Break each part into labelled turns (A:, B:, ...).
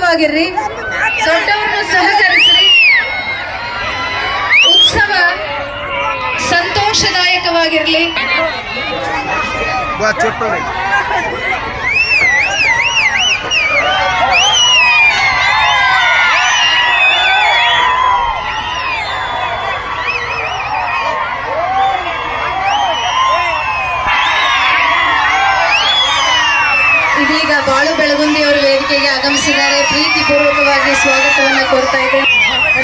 A: ಶಾಂತವಾಗಿರ್ರಿ, ದೊಡ್ಡವ್ರನ್ನು ಸಹಕರಿಸ್ರಿ. ಉತ್ಸವ ಸಂತೋಷದಾಯಕವಾಗಿರ್ಲಿ. ಇದೀಗ ಬಾಳು ಬೆಳಗುಂದಿ ಅವರು ವೇದಿಕೆಗೆ ಆಗಮಿಸಿದ್ದಾರೆ. ಪ್ರೀತಿ ಪೂರ್ವಕವಾಗಿ ಸ್ವಾಗತವನ್ನ ಕೋರ್ತಾ ಇದೆ.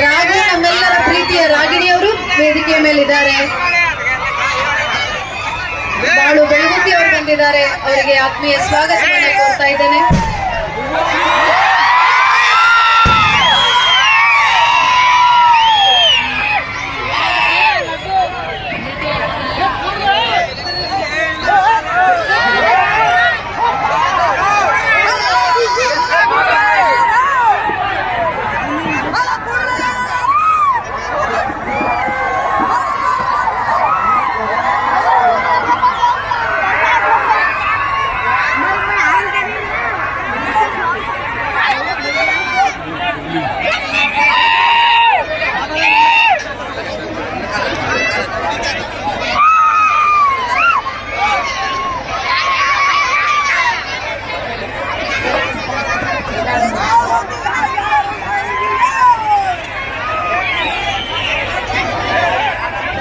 A: ರಾಗು ನಮ್ಮೆಲ್ಲರ ಪ್ರೀತಿಯ ರಾಗಿಣಿಯವರು ವೇದಿಕೆಯ ಮೇಲಿದ್ದಾರೆ. ಬಾಳು ಬೆಳಗುಂದಿ ಅವರು ಬಂದಿದ್ದಾರೆ, ಅವರಿಗೆ ಆತ್ಮೀಯ ಸ್ವಾಗತವನ್ನ ಕೋರ್ತಾ ಇದ್ದೇನೆ.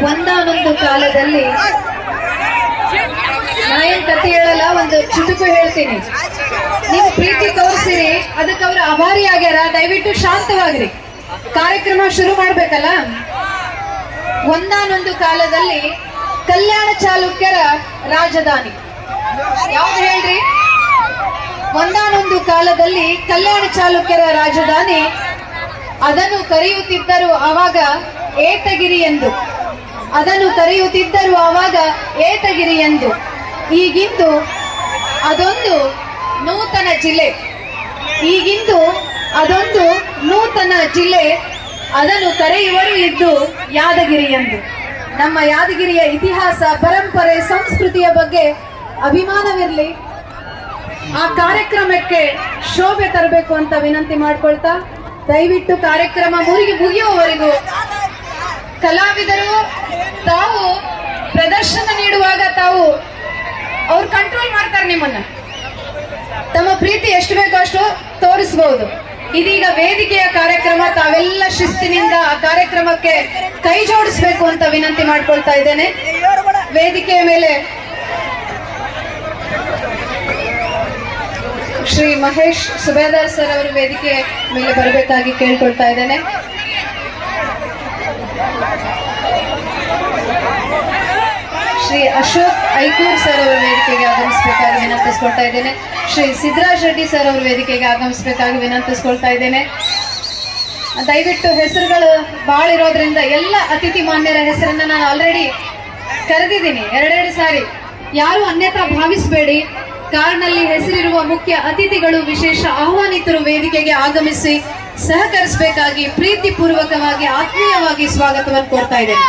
A: ಒಂದಾನೊಂದು ಕಾಲದಲ್ಲಿ ನಾ ಏನ್ ಕಥೆ ಹೇಳಲ್ಲ, ಒಂದು ಚುಟುಕು ಹೇಳ್ತೀನಿ. ನೀವು ಪ್ರೀತಿ ತೋರಿಸಿರಿ, ಅದಕ್ಕೆ ಅವ್ರ ಆಭಾರಿ ಆಗ್ಯಾರ. ದಯವಿಟ್ಟು ಶಾಂತವಾಗಿರಿ, ಕಾರ್ಯಕ್ರಮ ಶುರು ಮಾಡ್ಬೇಕಲ್ಲ. ಒಂದಾನೊಂದು ಕಾಲದಲ್ಲಿ ಕಲ್ಯಾಣ ಚಾಲುಕ್ಯರ ರಾಜಧಾನಿ ಯಾವ್ದು ಹೇಳ್ರಿ? ಒಂದಾನೊಂದು ಕಾಲದಲ್ಲಿ ಕಲ್ಯಾಣ ಚಾಲುಕ್ಯರ ರಾಜಧಾನಿ. ಅದನ್ನು ಕರೆಯುತ್ತಿದ್ದರು ಆವಾಗ ಏತಗಿರಿ ಎಂದು. ಅದನ್ನು ಕರೆಯುತ್ತಿದ್ದರು ಆವಾಗ ಏತಗಿರಿ ಎಂದು. ಈಗಿಂದು ಅದೊಂದು ನೂತನ ಜಿಲ್ಲೆ. ಈಗಿಂದು ಅದೊಂದು ನೂತನ ಜಿಲ್ಲೆ. ಅದನ್ನು ಕರೆಯುವರು ಇದ್ದು ಯಾದಗಿರಿ ಎಂದು. ನಮ್ಮ ಯಾದಗಿರಿಯ ಇತಿಹಾಸ, ಪರಂಪರೆ, ಸಂಸ್ಕೃತಿಯ ಬಗ್ಗೆ ಅಭಿಮಾನವಿರಲಿ. ಆ ಕಾರ್ಯಕ್ರಮಕ್ಕೆ ಶೋಭೆ ತರಬೇಕು ಅಂತ ವಿನಂತಿ ಮಾಡ್ಕೊಳ್ತಾ, ದಯವಿಟ್ಟು ಕಾರ್ಯಕ್ರಮ ಮುಗಿಯುವವರೆಗೂ ಕಲಾವಿದರು ತಾವು ಪ್ರದರ್ಶನ ನೀಡುವಾಗ ಅವ್ರು ಕಂಟ್ರೋಲ್ ಮಾಡ್ತಾರೆ. ನಿಮ್ಮನ್ನ ತಮ್ಮ ಪ್ರೀತಿ ಎಷ್ಟು ಬೇಕೋ ಅಷ್ಟು ತೋರಿಸಬಹುದು. ಇದೀಗ ವೇದಿಕೆಯ ಕಾರ್ಯಕ್ರಮ, ತಾವೆಲ್ಲ ಶಿಸ್ತಿನಿಂದ ಆ ಕಾರ್ಯಕ್ರಮಕ್ಕೆ ಕೈ ಜೋಡಿಸಬೇಕು ಅಂತ ವಿನಂತಿ ಮಾಡ್ಕೊಳ್ತಾ ಇದ್ದೇನೆ. ವೇದಿಕೆಯ ಮೇಲೆ ಶ್ರೀ ಮಹೇಶ್ ಸುಬೇದಾರ್ ಸರ್ ಅವರು ವೇದಿಕೆ ಮೇಲೆ ಬರಬೇಕಾಗಿ ಕೇಳ್ಕೊಳ್ತಾ ಇದ್ದೇನೆ. ಶ್ರೀ ಅಶೋಕ್ ಐಕೂರ್ ಸರ್ ಅವರು ವೇದಿಕೆಗೆ ಆಗಮಿಸಬೇಕಾಗಿ ವಿನಂತಿಸ್ಕೊಳ್ತಾ ಇದ್ದೇನೆ. ಶ್ರೀ ಸಿದ್ದರಾಜ್ ರೆಡ್ಡಿ ಸರ್ ಅವರು ವೇದಿಕೆಗೆ ಆಗಮಿಸಬೇಕಾಗಿ ವಿನಂತಿಸ್ಕೊಳ್ತಾ ಇದ್ದೇನೆ. ದಯವಿಟ್ಟು ಹೆಸರುಗಳು ಭಾಳ ಇರೋದ್ರಿಂದ ಎಲ್ಲ ಅತಿಥಿ ಮಾನ್ಯರ ಹೆಸರನ್ನ ನಾನು ಆಲ್ರೆಡಿ ಕರೆದಿದ್ದೀನಿ 2 ಸಾರಿ. ಯಾರು ಅನ್ಯತಾ ಭಾವಿಸಬೇಡಿ. ಕಾರ್ನಲ್ಲಿ ಹೆಸರಿರುವ ಮುಖ್ಯ ಅತಿಥಿಗಳು, ವಿಶೇಷ ಆಹ್ವಾನಿತರು ವೇದಿಕೆಗೆ ಆಗಮಿಸಿ ಸಹಕರಿಸಬೇಕಾಗಿ ಪ್ರೀತಿ ಪೂರ್ವಕವಾಗಿ ಆತ್ಮೀಯವಾಗಿ ಸ್ವಾಗತವನ್ನು ಕೋರ್ತಾ ಇದ್ದೇನೆ.